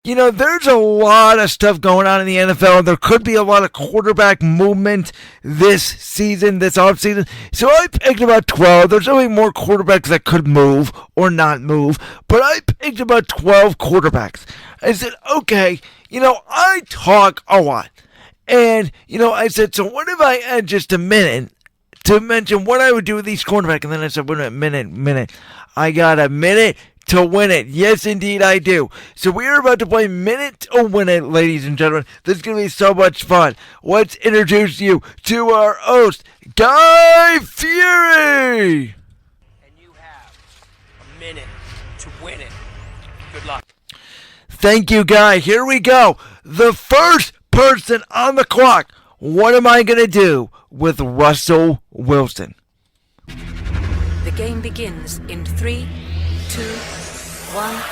There's a lot of stuff going on in the NFL. There could be a lot of quarterback movement this season, this offseason. So I picked about 12. There's only more quarterbacks that could move or not move. But I picked about 12 quarterbacks. I said, okay, I talk a lot. And, I said, so what if I had just a minute to mention what I would do with each quarterback? And then I said, wait a minute. I got a minute to win it. Yes, indeed, I do. So we are about to play Minute to Win It, ladies and gentlemen. This is going to be so much fun. Let's introduce you to our host, Guy Fury. And you have a minute to win it. Good luck. Thank you, Guy. Here we go. The first person on the clock. What am I going to do with Russell Wilson? The game begins in 3, 2, 1.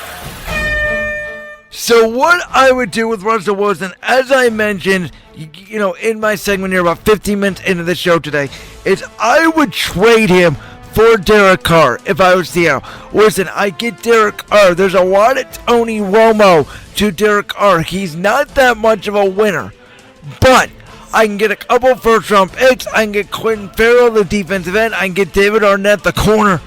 So what I would do with Russell Wilson, as I mentioned, in my segment here about 15 minutes into the show today, is I would trade him for Derek Carr if I was Seattle. Listen, I get Derek Carr. There's a lot of Tony Romo to Derek Carr. He's not that much of a winner, but I can get a couple first-round picks. I can get Quentin Farrell, the defensive end. I can get David Arnett, the corner.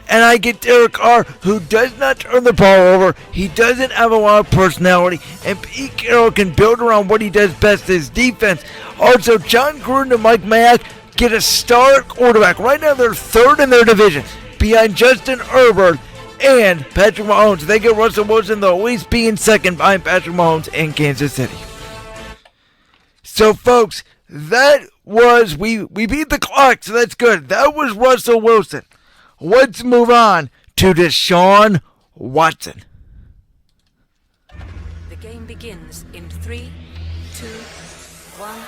And I get Derek Carr, who does not turn the ball over. He doesn't have a lot of personality. And Pete Carroll can build around what he does best, his defense. Also, John Gruden and Mike Mayock get a star quarterback. Right now, they're third in their division, behind Justin Herbert and Patrick Mahomes. If they get Russell Wilson, they'll at least be in second behind Patrick Mahomes and Kansas City. So, folks, that was, we beat the clock, so that's good. That was Russell Wilson. Let's move on to Deshaun Watson. The game begins in 3, 2, 1.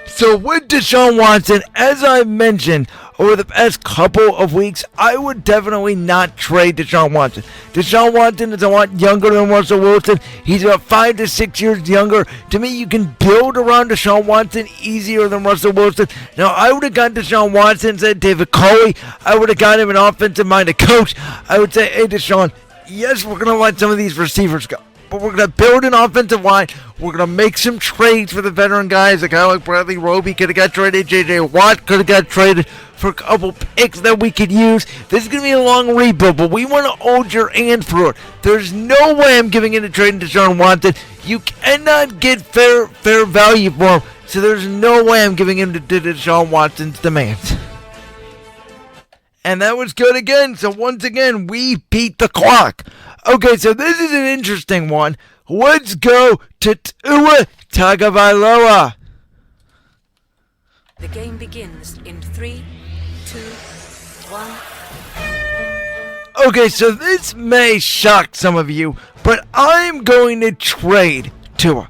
So with Deshaun Watson, as I mentioned over the past couple of weeks, I would definitely not trade Deshaun Watson. Deshaun Watson is a lot younger than Russell Wilson. He's about 5 to 6 years younger. To me, you can build around Deshaun Watson easier than Russell Wilson. Now, I would have got Deshaun Watson instead of David Culley. I would have got him an offensive-minded coach. I would say, hey, Deshaun, yes, we're going to let some of these receivers go, but we're going to build an offensive line. We're going to make some trades for the veteran guys. A guy like Bradley Roby could have got traded. J.J. Watt could have got traded for a couple picks that we could use. This is going to be a long rebuild, but we want to hold your hand through it. There's no way I'm giving in to trading Deshaun Watson. You cannot get fair value for him, so there's no way I'm giving in to Deshaun Watson's demands. And that was good again. So once again, we beat the clock. Okay, so this is an interesting one. Let's go to Tua Tagovailoa. The game begins in 3, 2, 1. Okay, so this may shock some of you, but I'm going to trade Tua.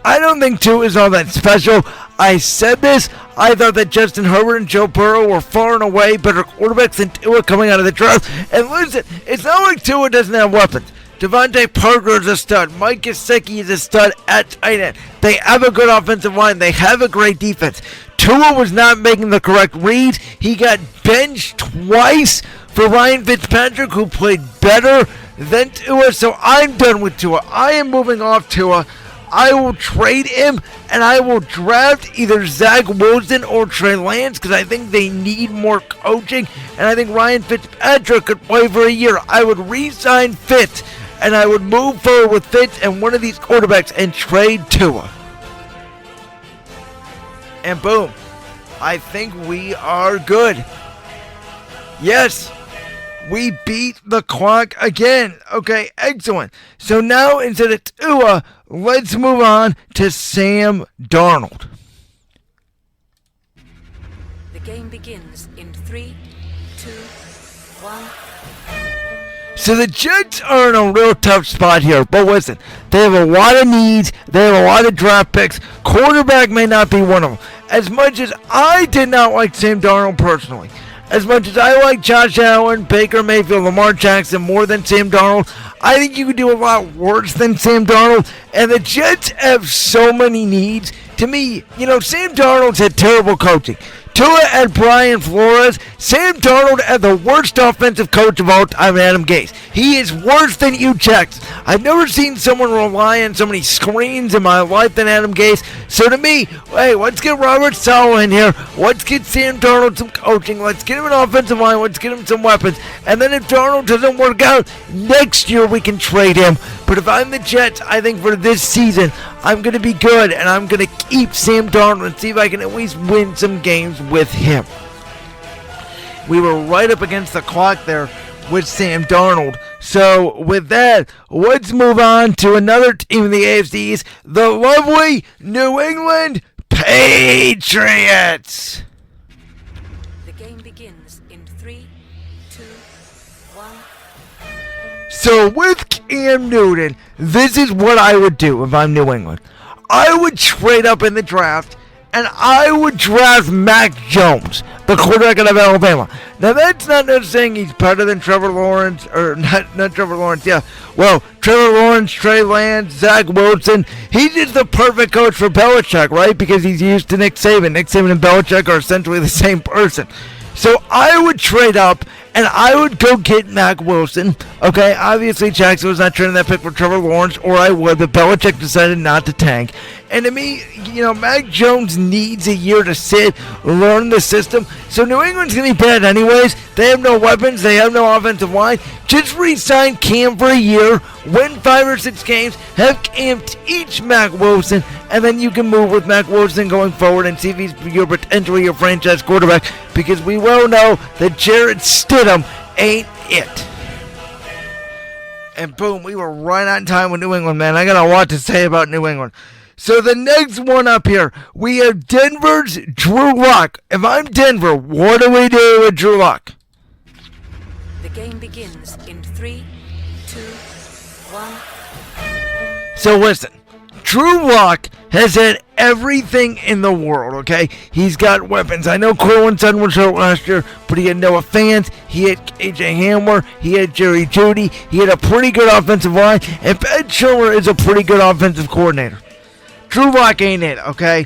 I don't think Tua is all that special. I said this. I thought that Justin Herbert and Joe Burrow were far and away better quarterbacks than Tua coming out of the draft. And listen, it's not like Tua doesn't have weapons. Devontae Parker is a stud. Mike Gesicki is a stud at tight end. They have a good offensive line. They have a great defense. Tua was not making the correct reads. He got benched twice for Ryan Fitzpatrick, who played better than Tua. So I'm done with Tua. I am moving off Tua. I will trade him, and I will draft either Zach Wilson or Trey Lance because I think they need more coaching, and I think Ryan Fitzpatrick could play for a year. I would re-sign Fitz, and I would move forward with Fitz and one of these quarterbacks and trade Tua. And boom, I think we are good. Yes, we beat the clock again. Okay, excellent. So now instead of Tua, let's move on to Sam Darnold. The game begins in 3, 2, 1. So the Jets are in a real tough spot here. But listen, they have a lot of needs. They have a lot of draft picks. Quarterback may not be one of them. As much as I did not like Sam Darnold personally, as much as I like Josh Allen, Baker Mayfield, Lamar Jackson more than Sam Darnold, I think you can do a lot worse than Sam Darnold. And the Jets have so many needs. To me, Sam Darnold's had terrible coaching. Tua and Brian Flores, Sam Darnold, and the worst offensive coach of all time, Adam Gase. He is worse than you Jets. I've never seen someone rely on so many screens in my life than Adam Gase. So to me, hey, let's get Robert Saleh in here. Let's get Sam Darnold some coaching. Let's get him an offensive line. Let's get him some weapons. And then if Darnold doesn't work out, next year we can trade him. But if I'm the Jets, I think for this season, I'm going to be good, and I'm going to keep Sam Darnold and see if I can at least win some games with him. We were right up against the clock there with Sam Darnold. So with that, let's move on to another team in the AFC East, the lovely New England Patriots. The game begins in 3, 2, 1. So with Cam Newton, this is what I would do if I'm New England. I would trade up in the draft, and I would draft Mac Jones, the quarterback out of Alabama. Now, that's not saying he's better than Trevor Lawrence, or not Trevor Lawrence, yeah. Well, Trevor Lawrence, Trey Lance, Zach Wilson. He's just the perfect coach for Belichick, right? Because he's used to Nick Saban. Nick Saban and Belichick are essentially the same person. So I would trade up, and I would go get Mac Wilson. Okay, obviously Jackson was not trading that pick for Trevor Lawrence, or I would, but Belichick decided not to tank. And to me, Mac Jones needs a year to sit, learn the system. So New England's going to be bad anyways. They have no weapons. They have no offensive line. Just re-sign Cam for a year, win 5 or 6 games, have Cam teach Mac Wilson, and then you can move with Mac Wilson going forward and see if he's potentially your franchise quarterback, because we well know that Jarrett Stidham ain't it. And boom, we were right on time with New England, man. I got a lot to say about New England. So the next one up here, we have Denver's Drew Lock. If I'm Denver, what do we do with Drew Lock? The game begins in 3, 2, 1. So listen, Drew Lock has had everything in the world, okay? He's got weapons. I know Cortland Sutton was hurt last year, but he had Noah Fant, he had AJ Hamler, he had Jerry Jeudy, he had a pretty good offensive line, and Ben Schiller is a pretty good offensive coordinator. Drew Lock ain't it, okay?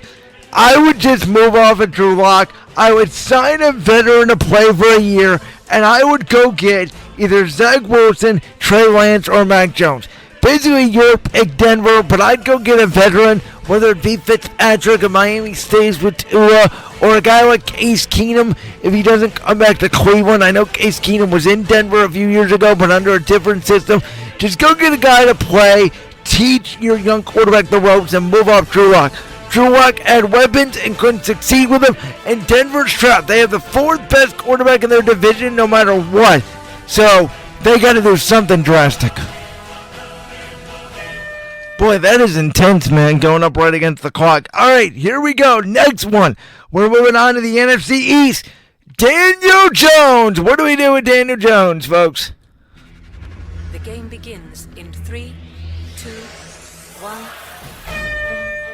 I would just move off of Drew Lock. I would sign a veteran to play for a year, and I would go get either Zach Wilson, Trey Lance, or Mac Jones. Basically, your pick, Denver, but I'd go get a veteran, whether it be Fitzpatrick if Miami stays with Tua, or a guy like Case Keenum if he doesn't come back to Cleveland. I know Case Keenum was in Denver a few years ago, but under a different system. Just go get a guy to play, teach your young quarterback the ropes, and move off Drew Lock. Drew Lock had weapons and couldn't succeed with them, and Denver's trapped. They have the 4th best quarterback in their division no matter what. So, they got to do something drastic. Boy, that is intense, man, going up right against the clock. All right, here we go. Next one. We're moving on to the NFC East. Daniel Jones. What do we do with Daniel Jones, folks? The game begins in 3, 2, 1.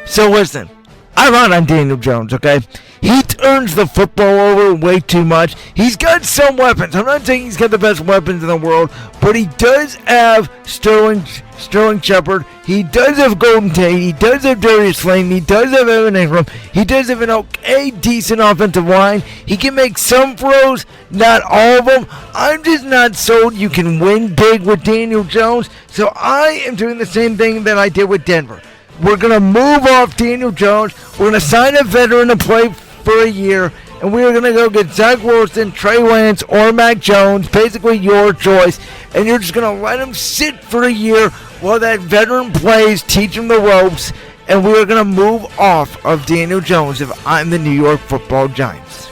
So listen, I'm out on Daniel Jones, okay? He turns the football over way too much. He's got some weapons. I'm not saying he's got the best weapons in the world, but he does have Sterling Shepard. He does have Golden Tate. He does have Darius Slayton. He does have Evan Ingram. He does have an okay, decent offensive line. He can make some throws, not all of them. I'm just not sold you can win big with Daniel Jones, so I am doing the same thing that I did with Denver. We're going to move off Daniel Jones. We're going to sign a veteran to play for a year. And we're going to go get Zach Wilson, Trey Lance, or Mac Jones. Basically your choice. And you're just going to let him sit for a year while that veteran plays, teach him the ropes. And we're going to move off of Daniel Jones if I'm the New York Football Giants.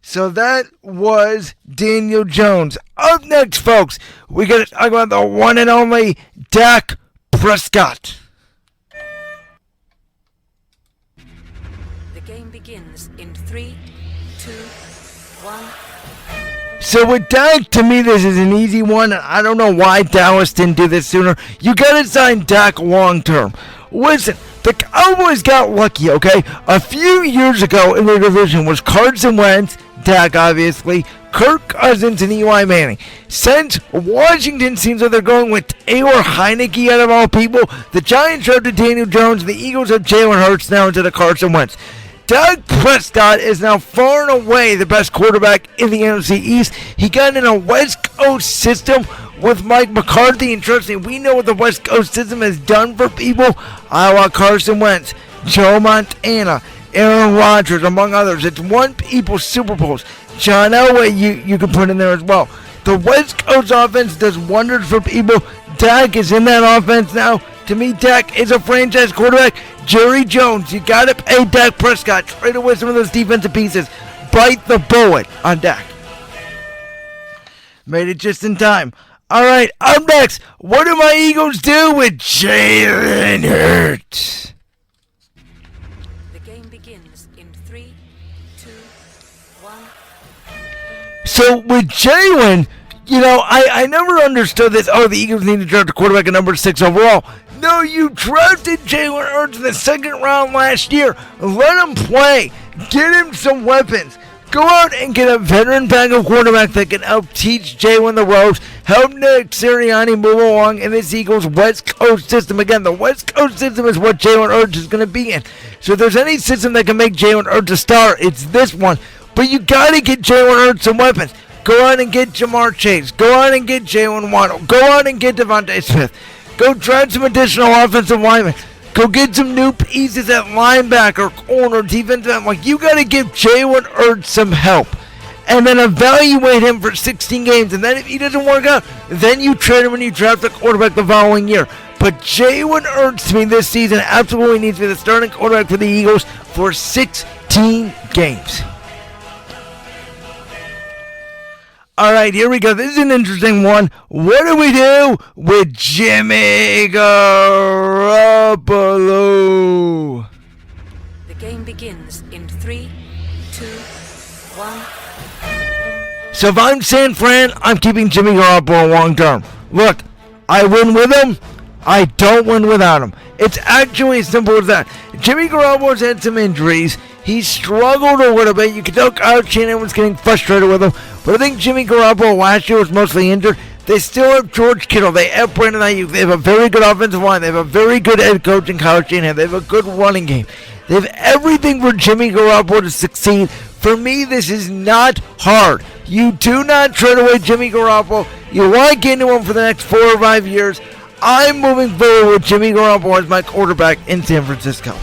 So that was Daniel Jones. Up next, folks, we're going to talk about the one and only Dak Prescott. The game begins in 3, 2, 1. So with Dak, to me, this is an easy one. I don't know why Dallas didn't do this sooner. You got to sign Dak long term. Listen, the Cowboys got lucky, okay? A few years ago in their division was Carson Wentz, Dak obviously, Kirk Cousins, and Eli Manning. Since Washington seems like they're going with Taylor Heineke out of all people, the Giants drafted Daniel Jones, and the Eagles have Jalen Hurts now instead of Carson Wentz. Dak Prescott is now far and away the best quarterback in the NFC East. He got in a West Coast system with Mike McCarthy, and trust me, we know what the West Coast system has done for people. Iowa, Carson Wentz, Joe Montana, Aaron Rodgers, among others. It's won people Super Bowls. John Elway, you can put in there as well. The West Coast offense does wonders for people. Dak is in that offense now. To me, Dak is a franchise quarterback. Jerry Jones, you got to pay Dak Prescott. Trade away some of those defensive pieces. Bite the bullet on Dak. Made it just in time. All right, up next, what do my Eagles do with Jalen Hurts? The game begins in 3, 2, 1. So with Jalen, I never understood this. Oh, the Eagles need to draft a quarterback at number 6 overall. No, you drafted Jalen Hurts in the second round last year. Let him play. Get him some weapons. Go out and get a veteran backup quarterback that can help teach Jalen the ropes, help Nick Sirianni move along in this Eagles West Coast system. Again, the West Coast system is what Jalen Hurts is going to be in. So if there's any system that can make Jalen Hurts a star, it's this one. But you got to get Jalen Hurts some weapons. Go out and get Jamar Chase. Go out and get Jalen Waddle. Go out and get Devontae Smith. Go draft some additional offensive linemen. Go get some new pieces at linebacker, corner, defensive end. Like, you got to give Jalen Hurts some help. And then evaluate him for 16 games. And then if he doesn't work out, then you trade him and you draft a quarterback the following year. But Jalen Hurts, to me, this season absolutely needs to be the starting quarterback for the Eagles for 16 games. All right, here we go. This is an interesting one. What do we do with Jimmy Garoppolo? The game begins in 3, 2, 1. So if I'm San Fran, I'm keeping Jimmy Garoppolo long term. Look, I win with him. I don't win without him. It's actually as simple as that. Jimmy Garoppolo's had some injuries. He struggled a little bit. You can tell Kyle Shanahan was getting frustrated with him. But I think Jimmy Garoppolo last year was mostly injured. They still have George Kittle. They have Brandon Ayuk. They have a very good offensive line. They have a very good head coach in Kyle Shanahan. They have a good running game. They have everything for Jimmy Garoppolo to succeed. For me, this is not hard. You do not trade away Jimmy Garoppolo. You want to get into him for the next 4 or 5 years. I'm moving forward with Jimmy Garoppolo as my quarterback in San Francisco.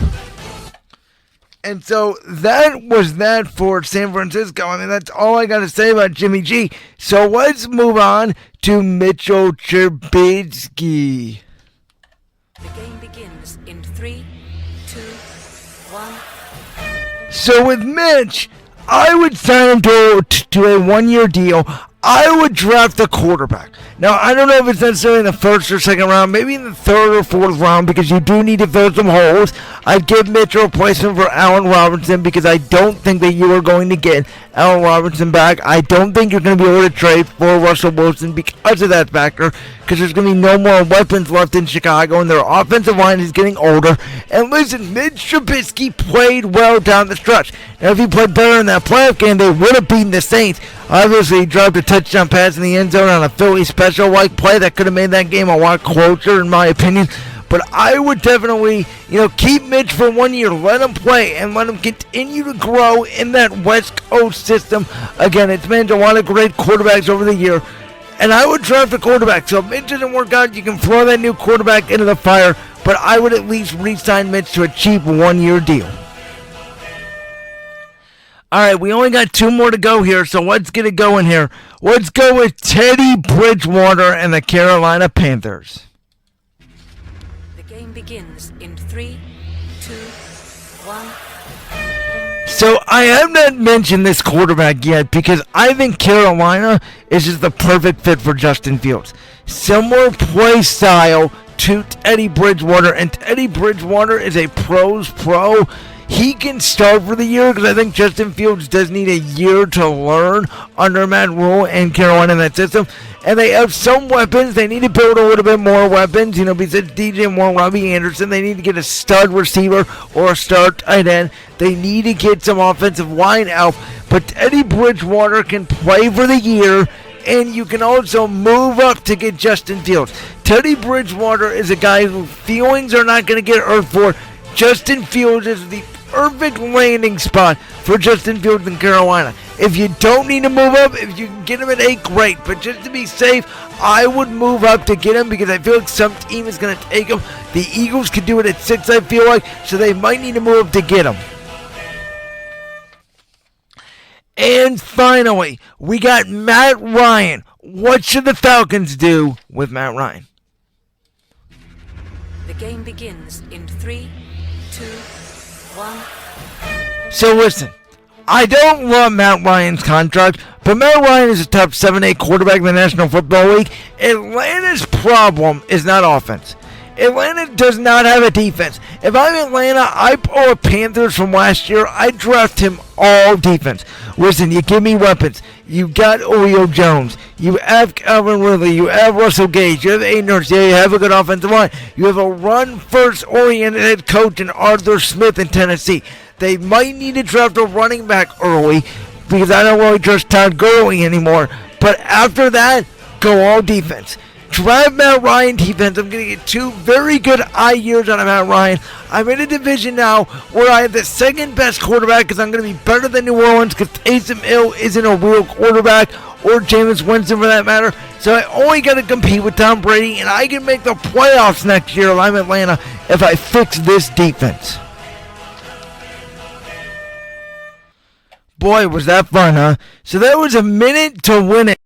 And so that was that for San Francisco. I mean, that's all I got to say about Jimmy G. So let's move on to Mitchell Trubisky. The game begins in 3, 2, 1. So with Mitch, I would sign him to a 1-year deal. I would draft the quarterback. Now, I don't know if it's necessarily in the first or second round, maybe in the third or fourth round, because you do need to fill some holes. I'd give Mitch a replacement for Allen Robinson, because I don't think that you are going to get Allen Robinson back. I don't think you're going to be able to trade for Russell Wilson because of that factor, because there's going to be no more weapons left in Chicago, and their offensive line is getting older. And listen, Mitch Trubisky played well down the stretch. Now, if he played better in that playoff game, they would have beaten the Saints. Obviously, he dropped a touchdown pass in the end zone on a Philly special-like play that could have made that game a lot closer, in my opinion. But I would definitely, keep Mitch for 1 year, let him play, and let him continue to grow in that West Coast system. Again, it's been a lot of great quarterbacks over the year, and I would draft a quarterback. So if Mitch doesn't work out, you can throw that new quarterback into the fire, but I would at least re-sign Mitch to a cheap 1 year deal. All right, we only got 2 more to go here, so let's get it going here. Let's go with Teddy Bridgewater and the Carolina Panthers. The game begins in 3, 2, 1. So I have not mentioned this quarterback yet because I think Carolina is just the perfect fit for Justin Fields. Similar play style to Teddy Bridgewater, and Teddy Bridgewater is a pro's pro. He can start for the year because I think Justin Fields does need a year to learn under Matt Rule and Carolina in that system. And they have some weapons. They need to build a little bit more weapons. Besides DJ Moore, Robbie Anderson, they need to get a stud receiver or a stud tight end. They need to get some offensive line help. But Teddy Bridgewater can play for the year, and you can also move up to get Justin Fields. Teddy Bridgewater is a guy whose feelings are not going to get hurt for. Justin Fields is the perfect landing spot for Justin Fields in Carolina. If you don't need to move up, if you can get him at 8, great. But just to be safe, I would move up to get him because I feel like some team is going to take him. The Eagles could do it at 6, I feel like, so they might need to move up to get him. And finally, we got Matt Ryan. What should the Falcons do with Matt Ryan? The game begins in 3, 2, 1. So listen, I don't love Matt Ryan's contract, but Matt Ryan is a top 7-8 quarterback in the National Football League. Atlanta's problem is not offense. Atlanta does not have a defense. If I'm Atlanta, I pull a Panthers from last year. I draft him all defense. Listen, you give me weapons. You got Julio Jones. You have Calvin Ridley. You have Russell Gage. You have Aiden Hurts. Yeah, you have a good offensive line. You have a run-first oriented head coach in Arthur Smith in Tennessee. They might need to draft a running back early because I don't really trust Todd Gurley anymore. But after that, go all defense. Draft Matt Ryan defense. I'm going to get 2 very good years out of Matt Ryan. I'm in a division now where I have the second best quarterback because I'm going to be better than New Orleans because Taysom Hill isn't a real quarterback, or Jameis Winston for that matter. So I only got to compete with Tom Brady, and I can make the playoffs next year if I'm Atlanta if I fix this defense. Boy, was that fun, huh? So that was a minute to win it.